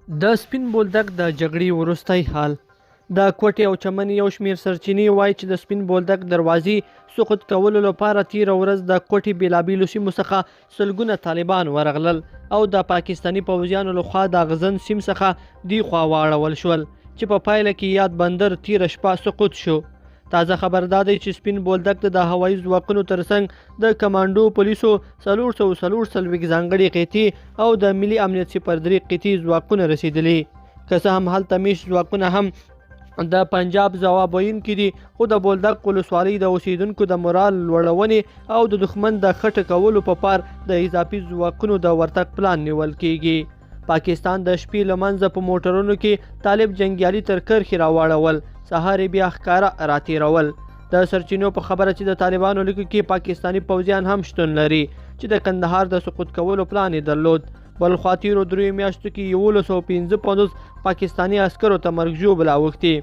دسپین بولدک د جګړې وروستی حال. د کوټې او چمن یو شمېر سرچینې وایي چې د سپین بولدک دروازې سقوط کولو لپاره تېره ورځ د کوټې بېلابېلو سیمو څخه سلګونه طالبان ورغلل او د پاکستاني پوځیانو لخوا د غزن سیم څخه دیخوا واړول شول چې په پایله کې یاد بندر تېره شپه سقوط شو. تازه خبر دا دی چې سپین بولدک د هوایی ځواکونو ترڅنګ د کمانډو پولیسو 444 ځانګړي قطعي او د ملي امنیت 03 قطعي ځواکونه رسیدلي. که څه هم هلته میشت ځواکونه هم د پنجاب ځواب ویونکي دي، خو د بولدک ولسوالۍ د اوسیدونکو د مورال لوړونې او د دښمن د خټه کولو په پار د اضافي ځواکونو د ورتګ پلان نیول کیږي. پاکستان د شپې له منځه په موټرونو کې طالب جنګیالي تر کرښې راواړول، سهار بیا ښکاره راتېرول. د سرچینو په خبره چې د طالبانو لیکو کې پاکستاني پوځیان هم شتون لري چې د کندهار د سقوط کولو پلان یې درلود. بل خوا تېرو 3 میاشتو کې 1155 پاکستاني عسکرو ته مرګ ژوبله اوښتې.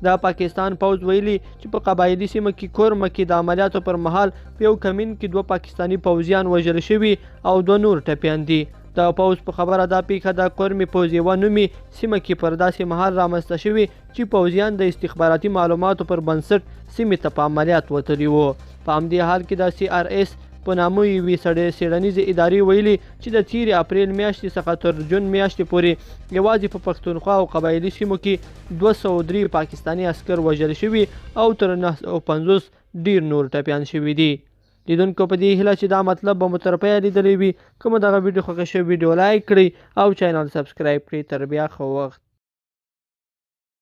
د پاکستان پوځ ویلي چې په قبایلي سیمه کې کورمه کې د عملیاتو پر مهال په یو کمین کې 2 پاکستاني پوځیان وژل شوي او 2 نور ټپیان دي. د پوځ په خبره دا پیښه د کورمې پوځ یوه نومي سیمه کې پر داسې مهال رامنځته شوي چې پوځیان د استخباراتي معلوماتو پر بنسټ سیمې ته په عملیات وتلي وو. په همدې حال کې د CRS په نامه یوې څېړنیزې ادارې ویلي چې د تېرې اپریل میاشتې څخه تر جون میاشتې پورې یوازې په پښتونخوا او قبایلي سیمو کې 203 پاکستاني عسکر وژل شوي او تر 950 ډیر نور ټپیان شوي دي. لیدونکو په دې هیله چې دا مطلب به مو تر پایه لیدلی وي. که مو دغه ویډیو خوښه شوې ویډیو لایک کړئ او چینل سبسکرایب کړئ. تر بیا ښه وخت.